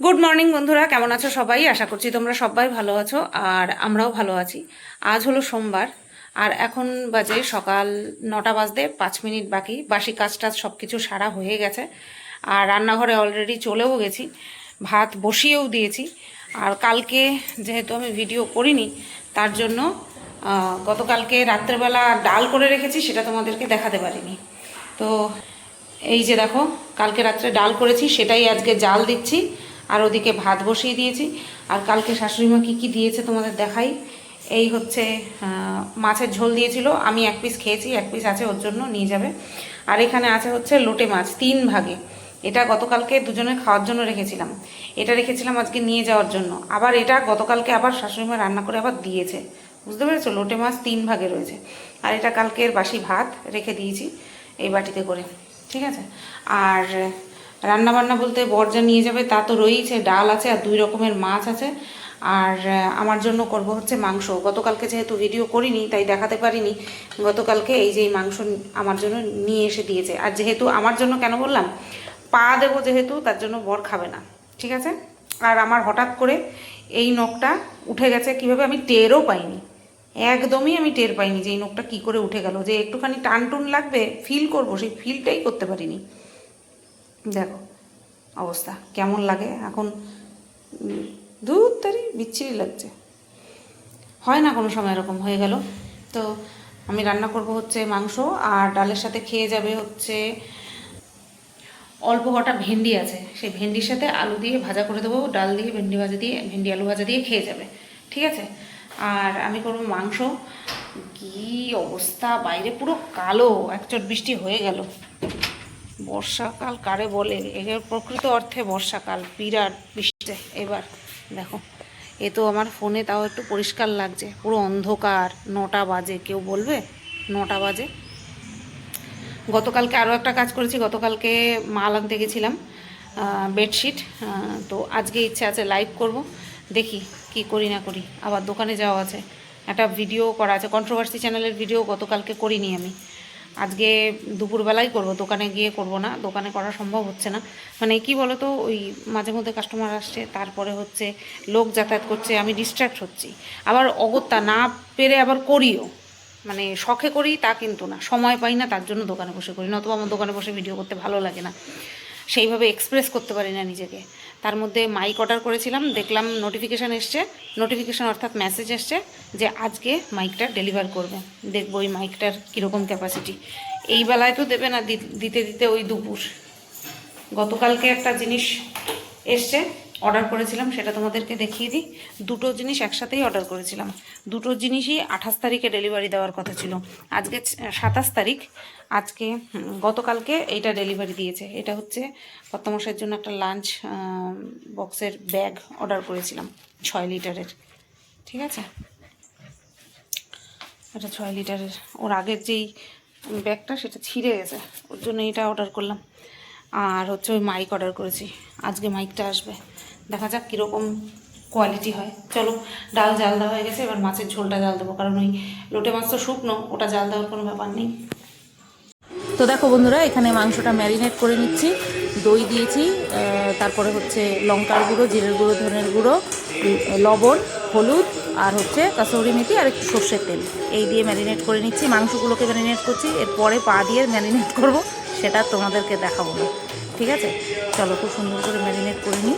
Good morning বন্ধুরা, কেমন আছো সবাই? আশা করছি তোমরা সবাই ভালো আছো আর আমরাও ভালো আছি। আজ হলো সোমবার আর এখন বাজে সকাল 9টা বাজতে 5 মিনিট বাকি। বাসি কাজ টাজ সব কিছু সারা হয়ে গেছে আর রান্নাঘরে অলরেডি চলেও গেছি, ভাত বসিয়েও দিয়েছি। আর কালকে যেহেতু আমি ভিডিও করিনি তার জন্য গতকালকে রাত্রেবেলা ডাল করে রেখেছি, সেটা তোমাদেরকে দেখাতে পারিনি। তো এই যে দেখো, কালকে রাত্রে ডাল করেছি, সেটাই আজকে জাল দিচ্ছি আর ওদিকে ভাত বসিয়ে দিয়েছি। আর কালকে শাশুড়িমা কী কী দিয়েছে তোমাদের দেখাই। এই হচ্ছে মাছের ঝোল দিয়েছিল, আমি এক পিস খেয়েছি, এক পিস আছে ওর জন্য নিয়ে যাবে। আর এখানে আছে হচ্ছে লোটে মাছ 3 ভাগে। এটা গতকালকে দুজনে খাওয়ার জন্য রেখেছিলাম, এটা রেখেছিলাম আজকে নিয়ে যাওয়ার জন্য। আবার এটা গতকালকে আবার শাশুড়িমা রান্না করে আবার দিয়েছে, বুঝতে পেরেছো? লোটে মাছ 3 ভাগে রয়েছে। আর এটা কালকের বাসি ভাত রেখে দিয়েছি এই বাটিতে করে, ঠিক আছে। আর রান্না বান্না বলতে বর যা নিয়ে যাবে তা তো রয়েছে, ডাল আছে আর 2 রকমের মাছ আছে। আর আমার জন্য করব হচ্ছে মাংস। গতকালকে যেহেতু ভিডিও করিনি তাই দেখাতে পারিনি, গতকালকে এই যে মাংস আমার জন্য নিয়ে এসে দিয়েছে। আর যেহেতু আমার জন্য কেন বললাম, পা দেবো যেহেতু, তার জন্য বর খাবে না, ঠিক আছে। আর আমার হঠাৎ করে এই নখটা উঠে গেছে কীভাবে আমি টেরও পাইনি, একদমই আমি টের পাইনি যে এই নখটা কী করে উঠে গেল। যে একটুখানি টান টুন লাগবে, ফিল করব, সেই ফিলটাই করতে পারিনি। দেখো অবস্থা কেমন লাগে এখন, দুধ তারি বিচ্ছিরি লাগছে, হয় না কোনো সময় এরকম হয়ে গেল। তো আমি রান্না করব হচ্ছে মাংস, আর ডালের সাথে খেয়ে যাবে হচ্ছে অল্প কটা ভেন্ডি আছে, সেই ভেন্ডির সাথে আলু দিয়ে ভাজা করে দেবো, ডাল দিয়ে ভেন্ডি ভাজা দিয়ে, ভেন্ডি আলু ভাজা দিয়ে খেয়ে যাবে, ঠিক আছে। আর আমি করবো মাংস। কি অবস্থা, বাইরে পুরো কালো, একচট বৃষ্টি হয়ে গেল। বর্ষাকাল কারে বলে, এর প্রকৃত অর্থে বর্ষাকাল, বিরাট বৃষ্টি এবার। দেখো এ তো আমার ফোনে তাও একটু পরিষ্কার লাগছে, পুরো অন্ধকার। 9টা বাজে, কেউ বলবে 9টা বাজে। গতকালকে আরও একটা কাজ করেছি, গতকালকে মাল আনতে গেছিলাম বেডশিট। তো আজকে ইচ্ছে আছে লাইভ করব, দেখি কি করি না করি। আবার দোকানে যাওয়া আছে, একটা ভিডিও করা আছে, কন্ট্রোভার্সি চ্যানেলের ভিডিও গতকালকে করিনি আমি, আজকে দুপুরবেলাই করব, দোকানে গিয়ে করব না, দোকানে করা সম্ভব হচ্ছে না। মানে কি বলো তো, ওই মাঝে মধ্যে কাস্টমার আসছে, তারপরে হচ্ছে লোক যাতায়াত করছে, আমি ডিস্ট্র্যাক্ট হচ্ছি। আবার অগত্যা না পেরে আবার করিও, মানে শখে করি তা কিন্তু না, সময় পাই না, তার জন্য দোকানে বসে করি। নতুবা আমার দোকানে বসে ভিডিও করতে ভালো লাগে না, সেইভাবে এক্সপ্রেস করতে পারি না নিজেকে। তার মধ্যে মাইক অর্ডার করেছিলাম, দেখলাম নোটিফিকেশান এসছে, নোটিফিকেশান অর্থাৎ মেসেজ এসছে যে আজকে মাইকটা ডেলিভার করবে। দেখবো ওই মাইকটার কীরকম ক্যাপাসিটি। এই বেলায় তো দেবে না, দিতে দিতে ওই দুপুর। গতকালকে একটা জিনিস এসছে, অর্ডার করেছিলাম, সেটা তোমাদেরকে দেখিয়ে দিই। 2টো জিনিস একসাথেই অর্ডার করেছিলাম, 2টো জিনিসই 28 তারিখে ডেলিভারি দেওয়ার কথা ছিল, আজকে 27 তারিখ। আজকে গতকালকে এইটা ডেলিভারি দিয়েছে। এটা হচ্ছে কর্তামশাইয়ের জন্য একটা লাঞ্চ বক্সের ব্যাগ অর্ডার করেছিলাম 6 লিটারের, ঠিক আছে। এটা 6 লিটারের, ওর আগের যেই ব্যাগটা সেটা ছিঁড়ে গেছে, ওর জন্য এটা অর্ডার করলাম। আর হচ্ছে ওই মাইক অর্ডার করেছি, আজকে মাইকটা আসবে, দেখা যাক কীরকম কোয়ালিটি হয়। চলো, ডাল জাল দেওয়া হয়ে গেছে, এবার মাছের ঝোলটা জাল দেবো, কারণ ওই লোটে মাছ তো শুকনো, ওটা জাল দেওয়ার কোনো ব্যাপার নেই। তো দেখো বন্ধুরা, এখানে মাংসটা ম্যারিনেট করে নিচ্ছি, দই দিয়েছি, তারপরে হচ্ছে লঙ্কার গুঁড়ো, জিরের গুঁড়ো, ধনের গুঁড়ো, লবণ, হলুদ, আর হচ্ছে কাসৌরি মেথি আর একটু সর্ষের তেল, এই দিয়ে ম্যারিনেট করে নিচ্ছি। মাংসগুলোকে ম্যারিনেট করছি, এরপরে পা দিয়ে ম্যারিনেট করব, সেটা তোমাদেরকে দেখাবো না, ঠিক আছে। চলো, খুব সুন্দর করে ম্যারিনেট করে নিই।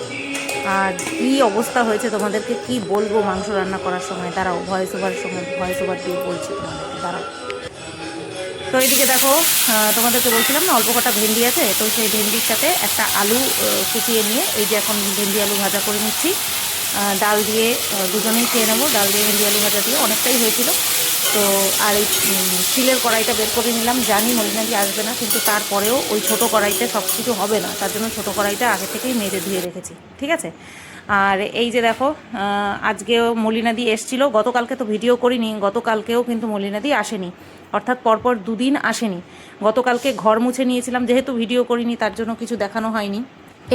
আর কী অবস্থা হয়েছে তোমাদেরকে কি বলবো মাংস রান্না করার সময়, দাঁড়াও ভয়েস ওভার দিয়ে বলছি তোমাদেরকে, দাঁড়াও। তো এইদিকে দেখো, তোমাদেরকে বলছিলাম না অল্প কটা ভেন্ডি আছে, তো সেই ভেন্ডির সাথে একটা আলু কুচিয়ে নিয়ে এই যে এখন ভেন্ডি আলু ভাজা করে নিচ্ছি। ডাল দিয়ে দুজনেই খেয়ে নেবো, ডাল দিয়ে ভেন্ডি আলু ভাজা দিয়ে অনেকটাই হয়েছিল। তো আর এই স্টিলের কড়াইটা বের করে নিলাম, জানি মলিনাদি আসবে না, কিন্তু তারপরেও ওই ছোটো কড়াইতে সব কিছু হবে না, তার জন্য ছোটো কড়াইটা আগে থেকেই মেজে ধুয়ে রেখেছি, ঠিক আছে। আর এই যে দেখো, আজকেও মলিনাদি এসেছিলো, গতকালকে তো ভিডিও করিনি, গতকালকেও কিন্তু মলিনাদি আসেনি, অর্থাৎ পরপর 2 দিন আসেনি। গতকালকে ঘর মুছে নিয়েছিলাম, যেহেতু ভিডিও করিনি তার জন্য কিছু দেখানো হয়নি।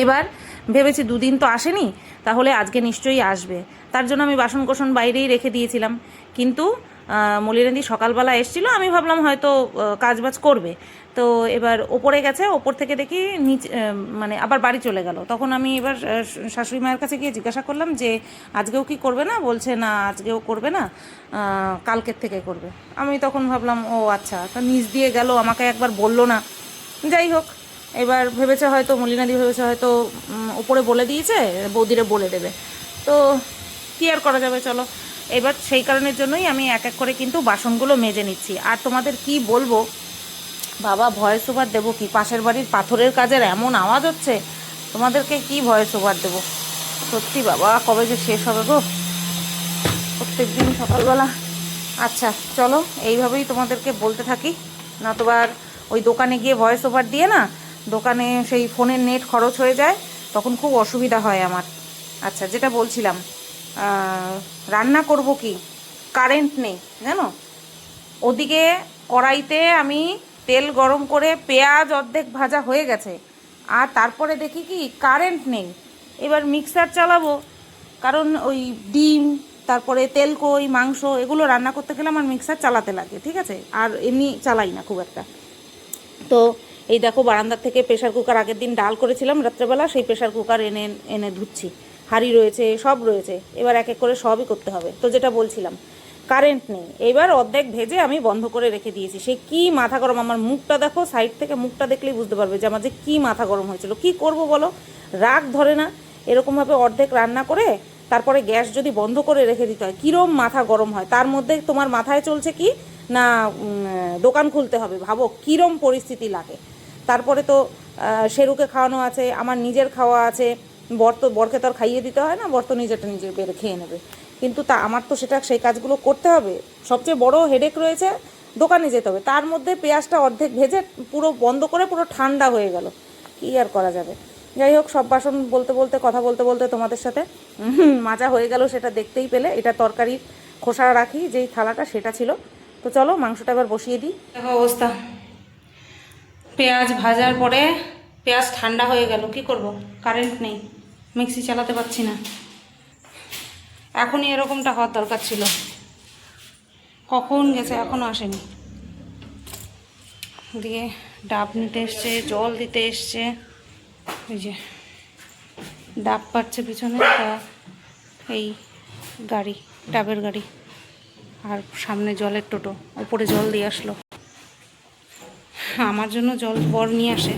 এবার ভেবেছি 2 দিন তো আসেনি, তাহলে আজকে নিশ্চয়ই আসবে, তার জন্য আমি বাসন কোসন বাইরেই রেখে দিয়েছিলাম। কিন্তু মলিনাদি সকালবেলা এসেছিলো, আমি ভাবলাম হয়তো কাজবাজ করবে, তো এবার ওপরে গেছে, ওপর থেকে দেখি নিচে মানে আবার বাড়ি চলে গেল। তখন আমি এবার শাশুড়ি মায়ের কাছে গিয়ে জিজ্ঞাসা করলাম যে আজকেও কি করবে না, বলছে না আজকেও করবে না, কালকের থেকে করবে। আমি তখন ভাবলাম ও আচ্ছা, তা নিচ দিয়ে গেল, আমাকে একবার বললো না। যাই হোক, এবার ভেবেছে হয়তো মলিনাদি ভেবেছে হয়তো ওপরে বলে দিয়েছে, বৌদিরে বলে দেবে, তো কী আর করা যাবে, চলো। এবার সেই কারণের জন্যই আমি এক এক করে কিন্তু বাসনগুলো মেজে নিচ্ছি। আর তোমাদের কি বলবো বাবা, ভয়েস ওভার দেবো কি, পাশের বাড়ির পাথরের কাজের এমন আওয়াজ হচ্ছে, তোমাদেরকে কি ভয়েস ওভার দেবো, সত্যি বাবা কবে যে শেষ হবে গো, প্রত্যেক দিন সকালবেলা। আচ্ছা চলো, এইভাবেই তোমাদেরকে বলতে থাকি, নতুবা ওই দোকানে গিয়ে ভয়েস ওভার দিয়ে না, দোকানে সেই ফোনের নেট খরচ হয়ে যায়, তখন খুব অসুবিধা হয় আমার। আচ্ছা, যেটা বলছিলাম, রান্না করব কি, কারেন্ট নেই জানো। ওদিকে কড়াইতে আমি তেল গরম করে পেঁয়াজ অর্ধেক ভাজা হয়ে গেছে, আর তারপরে দেখি কি কারেন্ট নেই। এবার মিক্সার চালাবো, কারণ ওই ডিম, তারপরে তেলকই, মাংস এগুলো রান্না করতে গেলে আমার মিক্সার চালাতে লাগে, ঠিক আছে, আর এমনি চালাই না খুব একটা। তো এই দেখো, বারান্দার থেকে প্রেশার কুকার, আগের দিন ডাল করেছিলাম রাত্রেবেলা, সেই প্রেশার কুকার এনে এনে ধুচ্ছি, হাঁড়ি রয়েছে, সব রয়েছে, এবার এক এক করে সবই করতে হবে। তো যেটা বলছিলাম, কারেন্ট নেই, এবার অর্ধেক ভেজে আমি বন্ধ করে রেখে দিয়েছি। সে কি মাথা গরম, আমার মুখটা দেখো, সাইড থেকে মুখটা দেখলেই বুঝতে পারবে যে আমার যে কী মাথা গরম হয়েছিল। কি করব বলো, রাগ ধরে না, এরকমভাবে অর্ধেক রান্না করে তারপরে গ্যাস যদি বন্ধ করে রেখে দিতে হয়, কীরম মাথা গরম হয়। তার মধ্যে তোমার মাথায় চলছে কি না, দোকান খুলতে হবে, ভাবো কীরম পরিস্থিতি লাগে। তারপরে তো শেরুকে খাওয়ানো আছে, আমার নিজের খাওয়া আছে, বরকে তো আর খাইয়ে দিতে হয় না, বর তো নিজেরটা নিজে বেড়ে খেয়ে নেবে, কিন্তু তা আমার তো সেই কাজগুলো করতে হবে। সবচেয়ে বড় হেডেক রয়েছে দোকানে যেতে হবে, তার মধ্যে পেঁয়াজটা অর্ধেক ভেজে পুরো বন্ধ করে পুরো ঠান্ডা হয়ে গেল, কী আর করা যাবে। যাই হোক, সব বাসন বলতে বলতে, কথা বলতে বলতে তোমাদের সাথে মাজা হয়ে গেল, সেটা দেখতেই পেলে। এটা তরকারির খোসা রাখি যেই থালাটা, সেটা ছিল। তো চলো মাংসটা এবার বসিয়ে দিই। দেখো অবস্থা, পেঁয়াজ ভাজার পরে পেঁয়াজ ঠান্ডা হয়ে গেল, কি করব, কারেন্ট নেই, মিক্সি চালাতে পারছি না। এখনই এরকমটা হওয়ার দরকার ছিল, কখন গেছে এখনও আসেনি। দিয়ে ডাব নিতে এসছে, জল দিতে এসছে, ওই যে ডাব পাচ্ছে পিছনে, তা এই গাড়ি, ডাবের গাড়ি, আর সামনে জলের টোটো, উপরে জল দিয়ে আসলো। আমার জন্য জল বর নিয়ে আসে,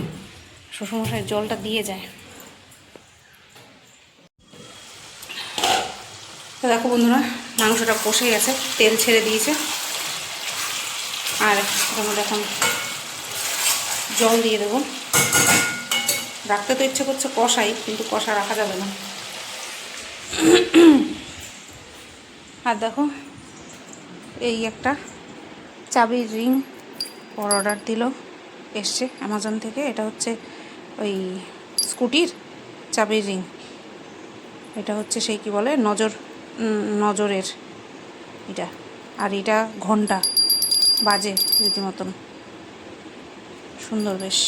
শ্বশুরমশাই জলটা দিয়ে যায়। তো দেখো বন্ধুরা, মাংসটা কষে গেছে, তেল ছেড়ে দিয়েছে, আর এর মধ্যে এখন জল দিয়ে দেবো। রাখতে তো ইচ্ছে করছে কষাই, কিন্তু কষা রাখা যাবে না। আর দেখো, এই একটা চাবির রিং ওর অর্ডার দিল, এসছে অ্যামাজন থেকে। এটা হচ্ছে ওই স্কুটির চাবির রিং, এটা হচ্ছে সেই কি বলে নজরের এটা, আর এটা ঘন্টা বাজে রীতিমতন সুন্দর, বেশ।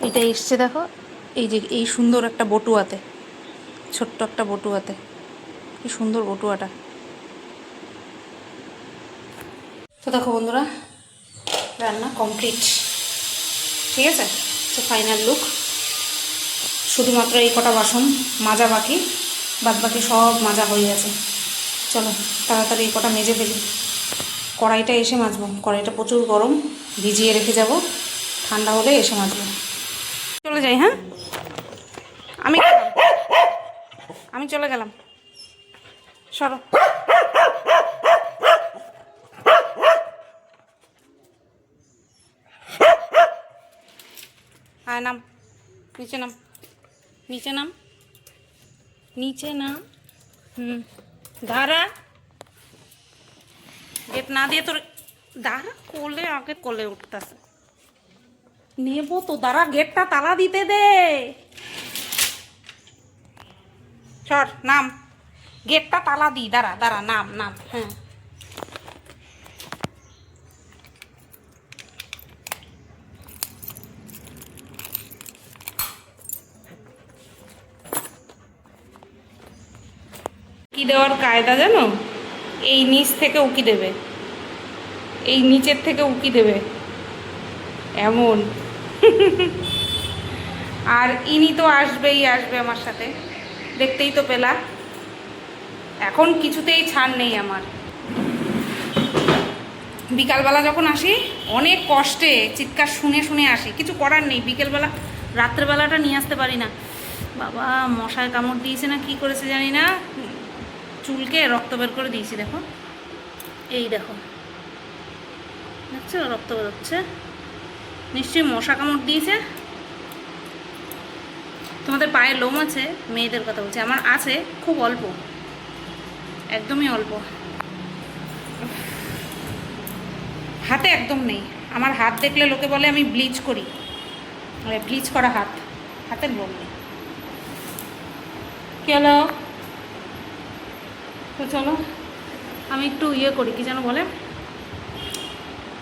এটা এসছে দেখো, এই যে এই সুন্দর একটা বটুয়াতে, ছোট্ট একটা বটুয়াতে, কি সুন্দর বটুয়াটা। তো দেখো বন্ধুরা, রান্না কমপ্লিট, ঠিক আছে। তো ফাইনাল লুক, শুধুমাত্র এই কটা বাসন মাজা বাকি, বাদ বাকি সব মাজা হয়ে গেছে। চলো তাড়াতাড়ি এই কটা মেজে ফেলি, কড়াইটা এসে মাজবো, কড়াইটা প্রচুর গরম, ভিজিয়ে রেখে যাব, ঠান্ডা হলে এসে মাজবো। চলে যাই, হ্যাঁ, আমি চলে গেলাম, সরো। হ্যাঁ, নাম, নিচে নাম, নিচে নাম, নিচে নাম। দাঁড়া, গেট না দিয়ে তোর, দাঁড়া, কোলে আগে কোলে উঠতেছে, নেবো তো, দাঁড়া, গেটটা তালা দিতে দে, সর, নাম, গেটটা তালা দি, দাঁড়া দাঁড়া, নাম নাম, হ্যাঁ। উকি দেওয়ার কায়দা জানো, এই নিচ থেকে উকি দেবে, এই নিচের থেকে উকি দেবে এমন। আর ইনি তো আসবেই আসবে আমার সাথে, দেখতেই তো পেলা। এখন কিছুতেই ছাড় নেই আমার। বিকালবেলা যখন আসি অনেক কষ্টে চিৎকার শুনে শুনে আসি, কিছু করার নেই। বিকেলবেলা রাত্রেবেলাটা নিয়ে আসতে পারি না। বাবা মশায় কামড় দিয়েছে না কি করেছে জানি না, চুলকে রক্ত বের করে দিয়েছি। দেখো, এই দেখো, দেখছো রক্ত বেরোচ্ছে, নিশ্চয়ই মশা কামড় দিয়েছে। তোমাদের পায়ে লোম আছে, মেয়েদের কথা বলছি, আমার আছে খুব অল্প, একদমই অল্প। হাতে একদম নেই। আমার হাত দেখলে লোকে বলে আমি ব্লিচ করি, ব্লিচ করা হাত, হাতের লোম নেই। কেন তো চলো আমি একটু করি, কি যেন বলে,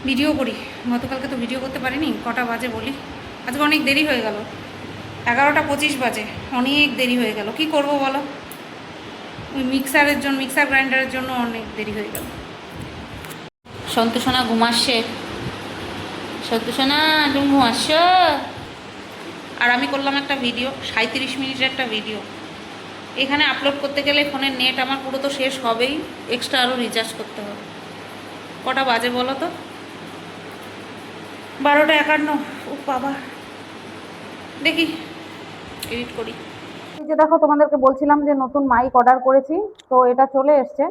ভিডিও করি। গতকালকে তো ভিডিও করতে পারিনি, কটা বাজে বলি, আজকে অনেক দেরি হয়ে গেল, 11টা 25 বাজে, অনেক দেরি হয়ে গেল। কি করব বলো, ওই মিক্সারের জন্য, মিক্সার গ্রাইন্ডারের জন্য অনেক দেরি হয়ে গেল। সন্তোষণা ঘুমাচ্ছে, সন্তোষণা তুমি ঘুমাচ্ছ। আর আমি করলাম একটা ভিডিও, 37 মিনিটের একটা ভিডিও। এখানে আপলোড করতে গেলে ফোনের নেট আমার পুরো তো শেষ হবেই, এক্সট্রা আরও রিচার্জ করতে হবে। কটা বাজে বলো তো, 12টা 51। ও বাবা, দেখি এডিট করি। এই যে দেখো, তোমাদেরকে বলছিলাম যে নতুন মাইক অর্ডার করেছি, তো এটা চলে এসছে।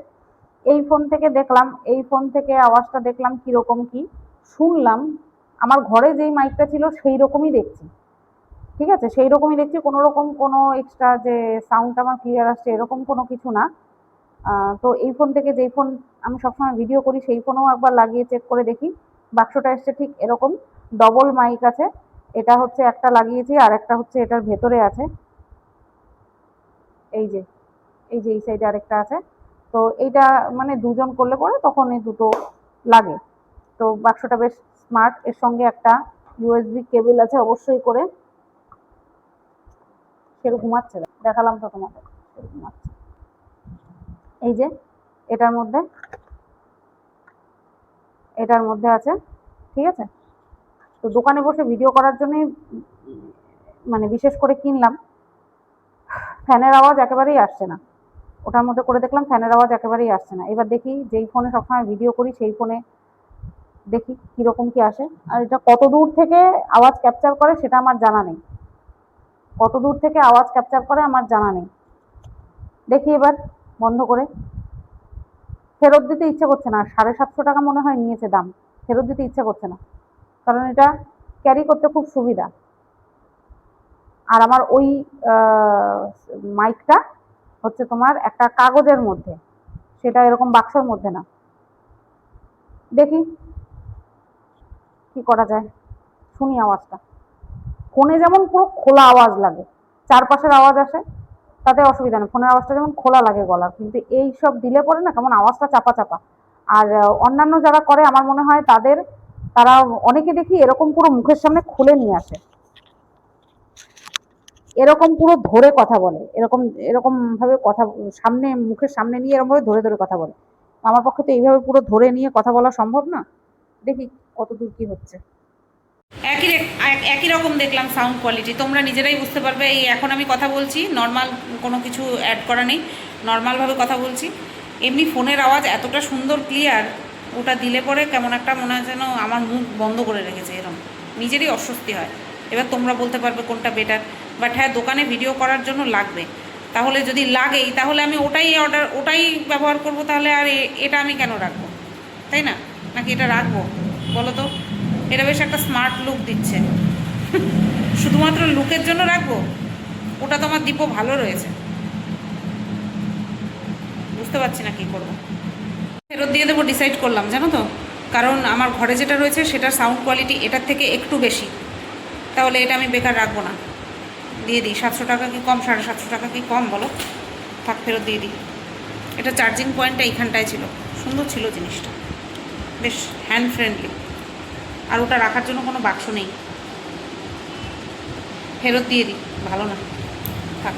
এই ফোন থেকে দেখলাম, এই ফোন থেকে আওয়াজটা দেখলাম কীরকম কি শুনলাম। আমার ঘরে যেই মাইকটা ছিল সেই রকমই দেখছি, ঠিক আছে, সেই রকমই দেখছি, কোনো রকম কোনো এক্সট্রা যে সাউন্ডটা আমার ক্লিয়ার আসছে এরকম কোনো কিছু না। তো এই ফোন থেকে, যেই ফোন আমি সবসময় ভিডিও করি সেই ফোনেও একবার লাগিয়ে চেক করে দেখি। বাক্সটা এসছে ঠিক এরকম, ডবল মাইক আছে। এটা হচ্ছে একটা লাগিয়েছি, আর একটা হচ্ছে এটার ভেতরে আছে, এই যে এই সাইডে আরেকটা আছে। তো এইটা মানে দুজন করলে পরে তখন এই দুটো লাগে। তো বাক্সটা বেশ স্মার্ট, এর সঙ্গে একটা ইউএসবি কেবল আছে অবশ্যই করে। সে ঘুমাচ্ছে, দেখালাম তো তোমাকে, ঘুমাচ্ছে। এই যে এটার মধ্যে আছে, ঠিক আছে। তো দোকানে বসে ভিডিও করার জন্যই মানে বিশেষ করে কিনলাম। ফ্যানের আওয়াজ একেবারেই আসছে না, ওটার মধ্যে করে দেখলাম ফ্যানের আওয়াজ একেবারেই আসছে না। এবার দেখি, যেই ফোনে সবসময় ভিডিও করি সেই ফোনে দেখি কীরকম কি আসে। আর এটা কত দূর থেকে আওয়াজ ক্যাপচার করে সেটা আমার জানা নেই, কত দূর থেকে আওয়াজ ক্যাপচার করে আমার জানা নেই। দেখি এবার বন্ধ করে। ফেরত দিতে ইচ্ছে করছে না, 750 টাকা মনে হয় নিয়েছে দাম, ফেরত দিতে ইচ্ছে করছে না, কারণ এটা ক্যারি করতে খুব সুবিধা। আর আমার ওই মাইকটা হচ্ছে তোমার একটা কাগজের মধ্যে, সেটা এরকম বাক্সর মধ্যে না। দেখি কি করা যায়, শুনি আওয়াজটা। ফোনে যেমন পুরো খোলা আওয়াজ লাগে, চারপাশের আওয়াজ আসে, তাতে অসুবিধা নেই, ফোনের আওয়াজটা যেমন খোলা লাগে গলার, কিন্তু এই সব দিলে পরে না কেমন আওয়াজটা চাপা চাপা। আর অন্যান্য যারা করে আমার মনে হয় তারা অনেকে দেখি এরকম পুরো মুখের সামনে খুলে নিয়ে আসে, এরকম পুরো ধরে কথা বলে, এরকম এরকম ভাবে কথা সামনে, মুখের সামনে নিয়ে এরকম ভাবে ধরে ধরে কথা বলে। আমার পক্ষে তো এইভাবে পুরো ধরে নিয়ে কথা বলা সম্ভব না। দেখি কত দূর কি হচ্ছে। একই রকম দেখলাম সাউন্ড কোয়ালিটি, তোমরা নিজেরাই বুঝতে পারবে। এই এখন আমি কথা বলছি, নর্মাল কোনো কিছু অ্যাড করা নেই, নর্মালভাবে কথা বলছি। এমনি ফোনের আওয়াজ এতটা সুন্দর ক্লিয়ার, ওটা দিলে পরে কেমন একটা মনে হয় যেন আমার মুখ বন্ধ করে রেখেছে, এরকম নিজেরই অস্বস্তি হয়। এবার তোমরা বলতে পারবে কোনটা বেটার, বাট হ্যাঁ দোকানে ভিডিও করার জন্য লাগবে। তাহলে যদি লাগেই তাহলে আমি ওটাই ব্যবহার করব, তাহলে আর এটা আমি কেন রাখবো, তাই না? নাকি এটা রাখবো বলো তো? এটা বেশ একটা স্মার্ট লুক দিচ্ছে, শুধুমাত্র লুকের জন্য রাখবো? ওটা তো আমার দীপও ভালো রয়েছে, বুঝতে পারছি না কী করবো। ফেরত দিয়ে দেবো ডিসাইড করলাম, জানো তো, কারণ আমার ঘরে যেটা রয়েছে সেটার সাউন্ড কোয়ালিটি এটার থেকে একটু বেশি, তাহলে এটা আমি বেকার রাখবো না, দিয়ে দিই। 700 টাকা কি কম, 750 টাকা কি কম বলো, থাক ফেরত দিয়ে দিই। এটা চার্জিং পয়েন্টটা এইখানটায় ছিল, সুন্দর ছিল জিনিসটা, বেশ হ্যান্ড ফ্রেন্ডলি। আর ওটা রাখার জন্য কোনো বাক্স নেই, ফেরত দিয়ে দিই, ভালো না, থাক।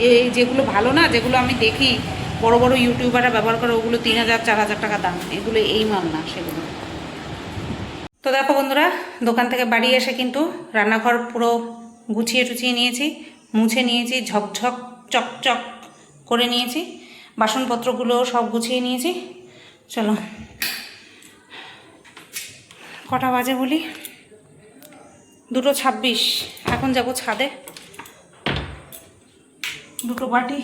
এই যেগুলো ভালো না, যেগুলো আমি দেখি বড় বড় ইউটিউবাররা ব্যবহার করে ওগুলো 3,000-4,000 টাকা দাম, এগুলো এই মাল না সেগুলো। তো দেখো বন্ধুরা, দোকান থেকে বাড়ি এসে কিন্তু রান্নাঘর পুরো গুছিয়ে টুছিয়ে নিয়েছি, মুছে নিয়েছি, ঝকঝক চকচক করে নিয়েছি, বাসনপত্রগুলো সব গুছিয়ে নিয়েছি। চলো, কটা বাজে বলি, 2:26। এখন যাব ছাদে, দুটো বাটি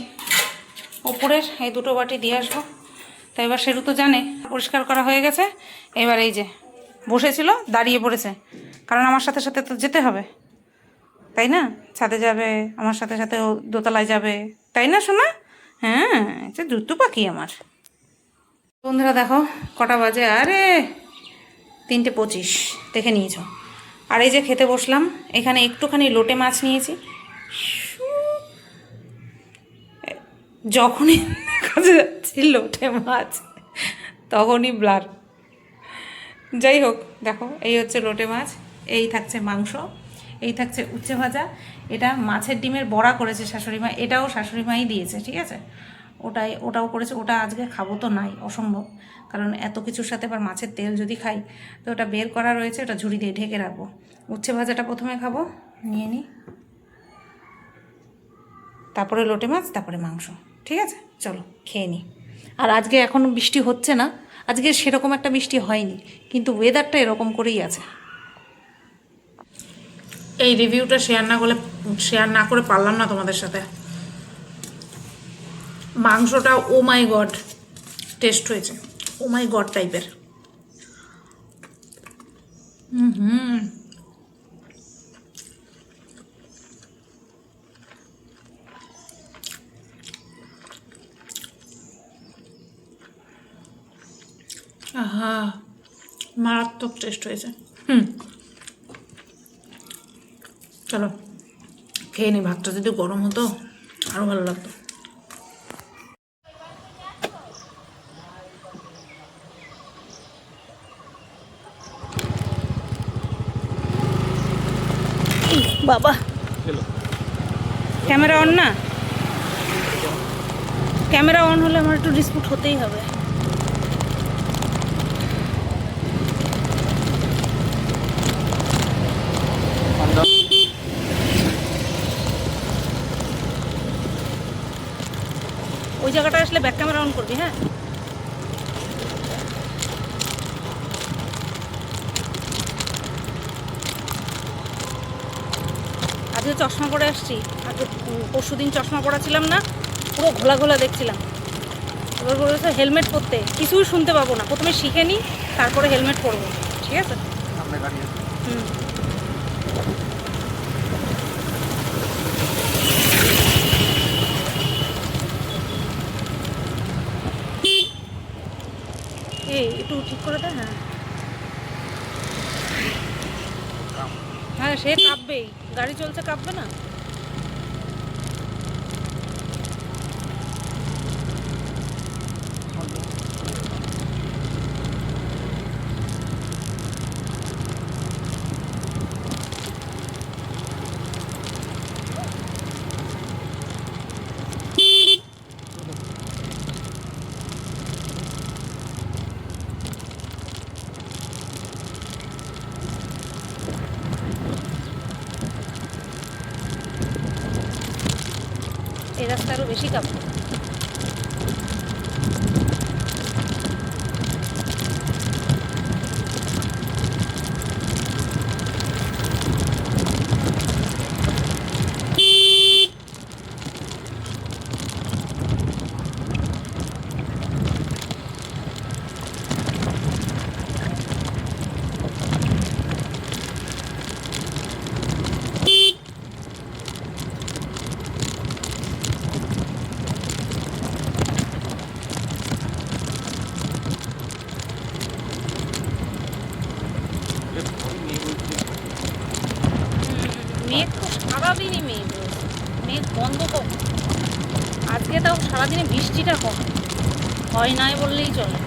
ওপরের, এই দুটো বাটি দিয়ে আসবো। তো এবার সেরু তো জানে পরিষ্কার করা হয়ে গেছে। এবার এই যে বসেছিল, দাঁড়িয়ে পড়েছে, কারণ আমার সাথে সাথে তো যেতে হবে, তাই না? ছাদে যাবে, আমার সাথে সাথে ও দোতলায় যাবে, তাই না সোনা? হ্যাঁ, এটা দুটো পাখি আমার। বন্ধুরা দেখো কটা বাজে, আরে 3:25, দেখে নিয়েছো। আর এই যে খেতে বসলাম, এখানে একটুখানি লোটে মাছ নিয়েছি। যখনই দেখা যাচ্ছি লোটে মাছ তখনই ব্লার। যাই হোক, দেখো এই হচ্ছে লোটে মাছ, এই থাকছে মাংস, এই থাকছে উচ্ছে ভাজা, এটা মাছের ডিমের বড়া করেছে শাশুড়ি মা, এটাও শাশুড়ি মাই দিয়েছে, ঠিক আছে? ওটাও করেছে। ওটা আজকে খাবো তো নাই, অসম্ভব, কারণ এত কিছুর সাথে আবার মাছের তেল যদি খাই, তো ওটা বের করা রয়েছে, ওটা ঝুড়ি দিয়ে ঢেকে রাখবো। উচ্ছে ভাজাটা প্রথমে খাবো, নিয়ে নিই, তারপরে লোটে মাছ, তারপরে মাংস, ঠিক আছে? চলো খেয়ে নিই। আর আজকে এখনও বৃষ্টি হচ্ছে না, আজকে সেরকম একটা বৃষ্টি হয়নি, কিন্তু ওয়েদারটা এরকম করেই আছে। এই রিভিউটা শেয়ার না করে পারলাম না তোমাদের সাথে। মাংসটা ও মাই গড টেস্ট হয়েছে, ও মাই গড টাইপের। আহা, মারাত্মক টেস্ট হয়েছে। চলো খেয়ে নি, ভাতটা যদি গরম হতো আরও ভালো লাগতো। বাবা, ক্যামেরা অন না, ক্যামেরা অন হলে আমার একটু ডিসপুট হতেই হবে। ওই জায়গাটা আসলে ব্যাক ক্যামেরা অন করবি, হ্যাঁ? আজকে চশমা পরে আসছি, আগে পরশুদিন চশমা পরা ছিলাম না, পুরো ঘোলা ঘোলা দেখছিলাম। এবার বলেছে হেলমেট পরতে, কিছুই শুনতে পাবো না, প্রথমে শিখে নিই, তারপরে হেলমেট পরবো, ঠিক আছে? হুম। এই একটু ঠিক করে দে। হ্যাঁ হ্যাঁ, সে কাঁপবেই, গাড়ি চলছে, কাঁপবে না? এই রাস্তা আরও বেশি কাঁপবে। মেঘ তো সারাদিনই মেঘ, মেঘ বন্ধ কম, আজকে তাও সারাদিনে বৃষ্টিটা কম, হয় নাই বললেই চলে।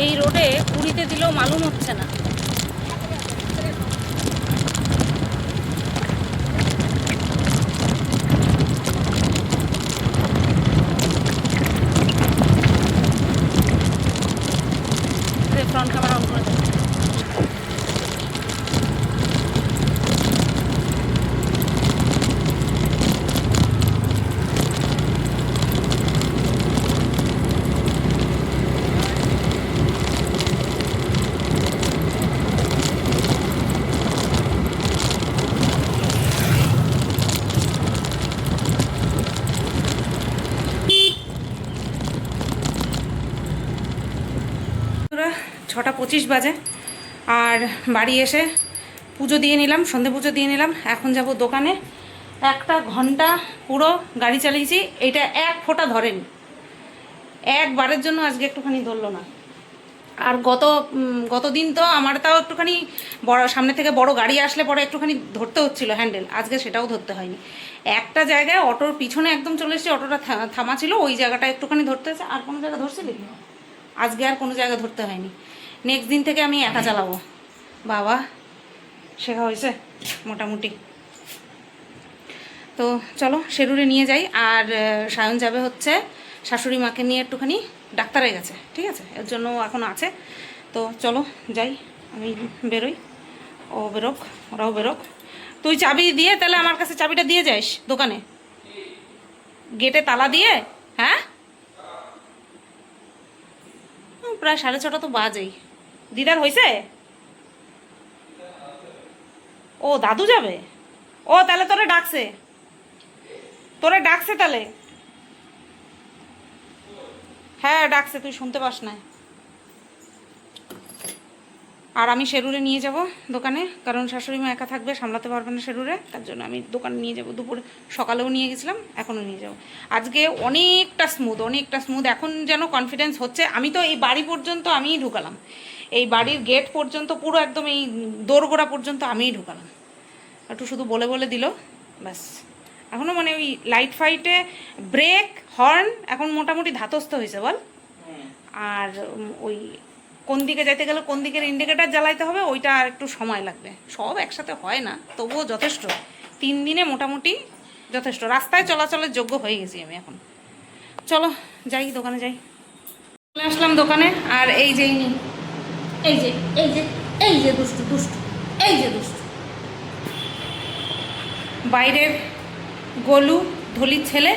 এই রোডে পুরীতে দিলেও মালুম হচ্ছে না। 6:25 বাজে। আর বাড়ি এসে পুজো দিয়ে নিলাম, সন্ধে পুজো দিয়ে নিলাম। এখন যাব দোকানে। 1 ঘন্টা পুরো গাড়ি চালিয়েছি, এটা এক ফোঁটা ধরেনি, একবারের জন্য আজকে একটুখানি ধরলো না। আর গত দিন তো আমার তাও একটুখানি বড় সামনে থেকে বড় গাড়ি আসলে পরে একটুখানি ধরতে হচ্ছিল হ্যান্ডেল, আজকে সেটাও ধরতে হয়নি। একটা জায়গায় অটোর পিছনে একদম চলে এসেছি, অটোটা থামা ছিল, ওই জায়গাটা একটুখানি ধরতে হয়েছে। আর কোনো জায়গা ধরছিলি? আজকে আর কোনো জায়গা ধরতে হয়নি। নেক্সট দিন থেকে আমি একা চালাবো। বাবা, শেখা হয়েছে মোটামুটি। তো চলো শেরুরে নিয়ে যাই। আর সায়ন যাবে হচ্ছে শাশুড়ি মাকে নিয়ে একটুখানি ডাক্তারে গেছে, ঠিক আছে, এর জন্য এখন আছে। তো চলো যাই, আমি বেরোই, ও বেরোক, ওরাও বেরোক। তুই চাবি দিয়ে তাহলে আমার কাছে চাবিটা দিয়ে যাস দোকানে, গেটে তালা দিয়ে। হ্যাঁ, প্রায় 6:30 তো বাজেই। দিদার হয়েছে? ও দাদু যাবে? ও তাহলে তোরে ডাকছে তাহলে। হ্যাঁ ডাকছে, তুই শুনতে পাস না। আর আমি শেরুরে নিয়ে যাব দোকানে, কারণ শাশুড়ি মা একা থাকবে, সামলাতে পারবে না শেরুরে, তার জন্য আমি দোকানে নিয়ে যাব। দুপুরে সকালেও নিয়ে গেছিলাম, এখনও নিয়ে যাব। আজকে অনেকটা স্মুথ। এখন যেন কনফিডেন্স হচ্ছে। আমি তো এই বাড়ি পর্যন্ত আমিই ঢুকালাম, এই বাড়ির গেট পর্যন্ত পুরো একদম এই দোরগোড়া পর্যন্ত আমিই ঢুকালাম। একটু শুধু বলে বলে দিল, ব্যাস। এখনও মানে ওই লাইট ফাইটে ব্রেক হর্ন এখন মোটামুটি ধাতস্থ হয়েছে বল। আর ওই কোন দিকে যেতে গেলে কোন দিকের ইন্ডিকেটার জ্বালাইতে হবে, ওইটা আর একটু সময় লাগবে। সব একসাথে হয় না, তবুও যথেষ্ট। 3 দিনে মোটামুটি যথেষ্ট। রাস্তায় চলাচলের যোগ্য হয়ে গেছি আমি এখন। চলো যাই, দোকানে যাই। চলে আসলাম দোকানে। আর এই যে এই যে দুষ্টু বাইরের গোলু ধলির ছেলে,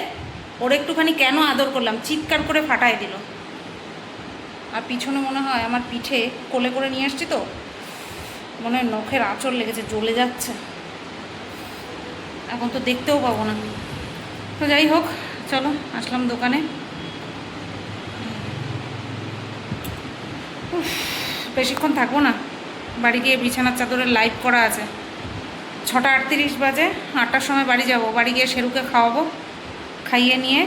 ওর একটুখানি কেন আদর করলাম, চিৎকার করে ফাটায় দিল। আর পিছনে মনে হয় আমার পিঠে কোলে করে নিয়ে আসছি তো, মনে হয় নখের আঁচড় লেগেছে, জ্বলে যাচ্ছে। এখন তো দেখতেও পাবো না। তো যাই হোক, চলো আসলাম দোকানে। বেশিক্ষণ থাকবো না, বাড়ি গিয়ে বিছানার চাদরের লাইভ করা আছে। 6:38 বাজে, 8টার সময় বাড়ি যাব। বাড়ি গিয়ে শেরুকে খাওয়াবো, খাইয়ে নিয়ে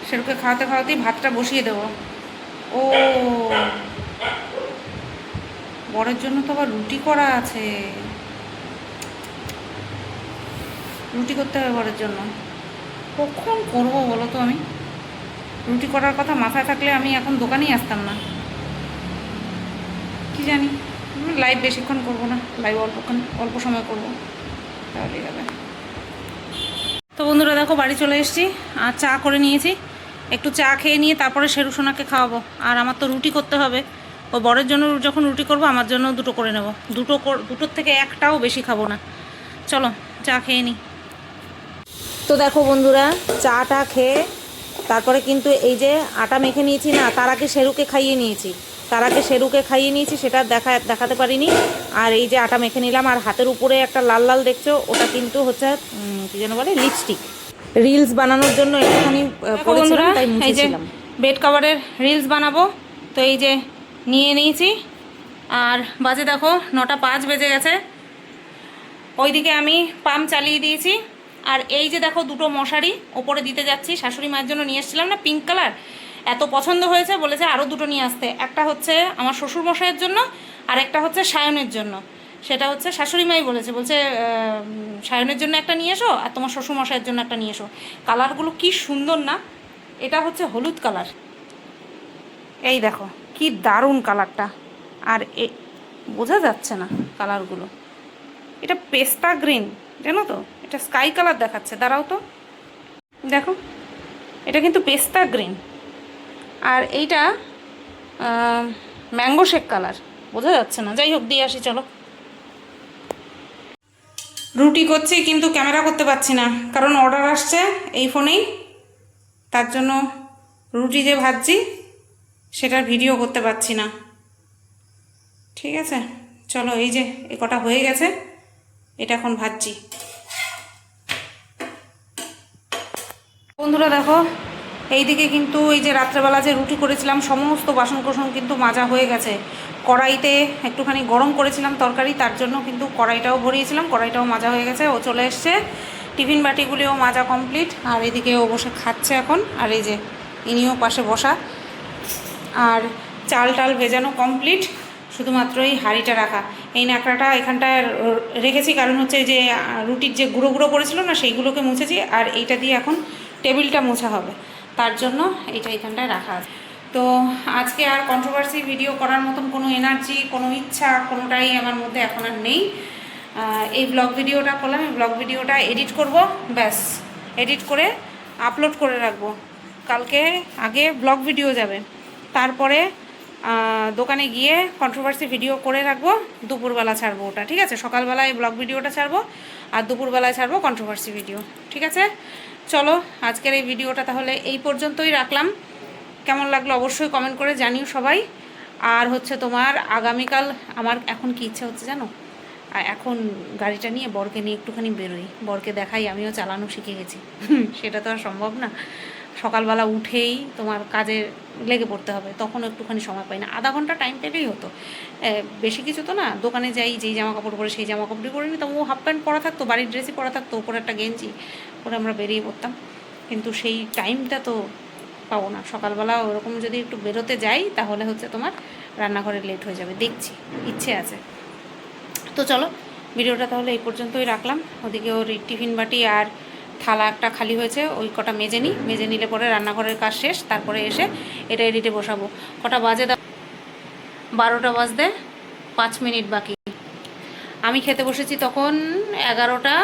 শেরুকে খাওয়াতেই ভাতটা বসিয়ে দেবো। ও বরের জন্য তো আবার রুটি করা আছে, রুটি করতে হবে বরের জন্য। কখন করবো বলো তো? আমি রুটি করার কথা মাথায় থাকলে আমি এখন দোকানেই আসতাম না। কি জানি, লাইভ বেশিক্ষণ করবো না, লাইভ অল্প সময় করবো, তাহলেই হবে। তো বন্ধুরা দেখো, বাড়ি চলে এসেছি আর চা করে নিয়েছি। একটু চা খেয়ে নিয়ে তারপরে শেরু সোনাকে খাওয়াবো। আর আমার তো রুটি করতে হবে, ও বরের জন্য যখন রুটি করবো আমার জন্য 2টো করে নেব। দুটোর থেকে একটাও বেশি খাবো না। চলো চা খেয়ে নিই। তো দেখো বন্ধুরা, চাটা খেয়ে তারপরে কিন্তু এই যে আটা মেখে নিয়েছি না, তার আগে শেরুকে খাইয়ে নিয়েছি, সেটা দেখাতে পারিনি। আর এই যে আটা মেখে নিলাম, আর হাতের উপরে একটা লাল লাল দেখছো, ওটা কিন্তু হচ্ছে কি যেন বলে, লিপস্টিক। রিলস বানানোর জন্য একটুখানি পড়েছিলাম, তাই মুছেছিলাম। বেড কভারের রিলস বানাবো, তো এই যে নিয়ে নিয়েছি। আর বাজে দেখো 9:05 বেজে গেছে। ওইদিকে আমি পাম্প চালিয়ে দিয়েছি। আর এই যে দেখো 2টো মশারি ওপরে দিতে যাচ্ছি। শাশুড়ি মায়ের জন্য নিয়ে এসেছিলাম না পিঙ্ক কালার, এত পছন্দ হয়েছে, বলেছে আরও 2টো নিয়ে আসতে। একটা হচ্ছে আমার শ্বশুর মশাইয়ের জন্য, আর একটা হচ্ছে সায়নের জন্য। সেটা হচ্ছে শাশুড়ি মাই বলছে সায়নের জন্য একটা নিয়ে এসো, আর তোমার শ্বশুর মশাইয়ের জন্য একটা নিয়ে এসো। কালারগুলো কি সুন্দর না? এটা হচ্ছে হলুদ কালার, এই দেখো কি দারুণ কালারটা। আর বোঝা যাচ্ছে না কালারগুলো, এটা পেস্তা গ্রিন, জানো তো, এটা স্কাই কালার দেখাচ্ছে। দাঁড়াও তো, দেখো এটা কিন্তু পেস্তা গ্রিন, আর এইটা ম্যাঙ্গো শেক কালার, বোঝা যাচ্ছে না। যাই হোক, দিয়ে আসি চলো। রুটি করছি কিন্তু ক্যামেরা করতে পারছি না, কারণ অর্ডার আসছে এই ফোনেই, তার জন্য রুটি যে ভাজছি সেটার ভিডিও করতে পারছি না। ঠিক আছে, চলো, এই যে এ কটা হয়ে গেছে, এটা এখন ভাজছি। বন্ধুরা দেখো, এইদিকে কিন্তু এই যে রাত্রেবেলা যে রুটি করেছিলাম সমস্ত বাসন কোসন কিন্তু মাজা হয়ে গেছে। কড়াইতে একটুখানি গরম করেছিলাম তরকারি, তার জন্য কিন্তু কড়াইটাও ভরিয়েছিলাম, কড়াইটাও মাজা হয়ে গেছে। ও চলে এসছে, টিফিন বাটিগুলিও মাজা কমপ্লিট। আর এদিকে ও বসে খাচ্ছে এখন। আর এই যে ইনিও পাশে বসা। আর চাল টাল ভেজানো কমপ্লিট, শুধুমাত্র এই হাঁড়িটা রাখা। এই ন্যাকড়াটা এখানটায় রেখেছি, কারণ হচ্ছে যে রুটির যে গুঁড়ো গুঁড়ো পড়েছিল না, সেইগুলোকে মুছেছি। আর এইটা দিয়ে এখন টেবিলটা মোছা হবে, তার জন্য এইটা এখানটায় রাখা আছে। তো আজকে আর কন্ট্রোভার্সি ভিডিও করার মতন কোনো এনার্জি, কোনো ইচ্ছা, কোনোটাই আমার মধ্যে এখন আর নেই। এই ব্লগ ভিডিওটা করলাম, এই ব্লগ ভিডিওটা এডিট করব, ব্যাস এডিট করে আপলোড করে রাখবো। কালকে আগে ব্লগ ভিডিও যাবে, তারপরে দোকানে গিয়ে কন্ট্রোভার্সি ভিডিও করে রাখবো, দুপুরবেলা ছাড়বো ওটা, ঠিক আছে? সকালবেলায় ব্লগ ভিডিওটা ছাড়বো আর দুপুরবেলায় ছাড়বো কন্ট্রোভার্সি ভিডিও, ঠিক আছে? চলো আজকের এই ভিডিওটা তাহলে এই পর্যন্তই রাখলাম। কেমন লাগলো অবশ্যই কমেন্ট করে জানিও সবাই। আর হচ্ছে তোমার আগামীকাল আমার এখন কি ইচ্ছা হচ্ছে জানো? এখন গাড়িটা নিয়ে বরকে নিয়ে একটুখানি বেরোই, বরকে দেখাই আমিও চালানো শিখে গেছি। সেটা তো আর সম্ভব না, সকালবেলা উঠেই তোমার কাজে লেগে পড়তে হবে, তখন একটুখানি সময় পাই না। আধা ঘন্টা টাইম পেলেই হতো, বেশি কিছু তো না। দোকানে যাই, যেই জামা কাপড় পরে সেই জামা কাপড়ই পরে নিতাম, ও হাফ প্যান্ট পরা থাকতো, বাড়ির ড্রেসই পরা থাকতো, ওপরে একটা গেঞ্জি পরে আমরা বেরিয়ে পড়তাম। কিন্তু সেই টাইমটা তো পাবো না। সকালবেলা ওরকম যদি একটু বেরোতে যাই তাহলে হচ্ছে তোমার রান্নাঘরে লেট হয়ে যাবে, দেখছি, ইচ্ছে আছে। তো চলো ভিডিওটা তাহলে এই পর্যন্তই রাখলাম। ওদিকে ওর টিফিন বাটি আর থালা একটা খালি হয়েছে, ওই কটা মেজে নিই, মেজে নিলে পরে রান্নাঘরের কাজ শেষ, তারপরে এসে এটা এডিটে বসাবো। কটা বাজে 12টা বাজতে 5 মিনিট বাকি। আমি খেতে বসেছি তখন 11টা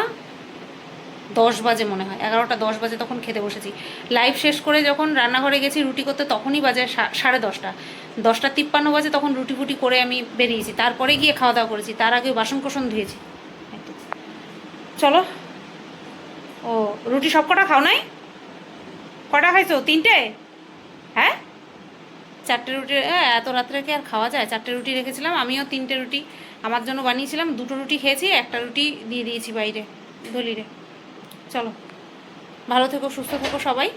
10 বাজে, মনে হয় 11টা 10 বাজে তখন খেতে বসেছি। লাইভ শেষ করে যখন রান্নাঘরে গেছি রুটি করতে, তখনই বাজে 10:30। 10টা 53 বাজে তখন রুটি ফুটি করে আমি বেরিয়েছি, তারপরে গিয়ে খাওয়া দাওয়া করেছি, তার আগে বাসন কোসন ধুয়েছি। চলো, ও রুটি সব কটা খাও নাই? কটা খাইছো? 3টে? হ্যাঁ, 4টে রুটি। এত রাত্রে কি আর খাওয়া যায়? 4টে রুটি রেখেছিলাম, আমিও 3টে রুটি আমার জন্য বানিয়েছিলাম, 2টো রুটি খেয়েছি, একটা রুটি দিয়ে দিয়েছি বাইরে দলিরে। চলো, ভালো থেকো, সুস্থ থেকো সবাই।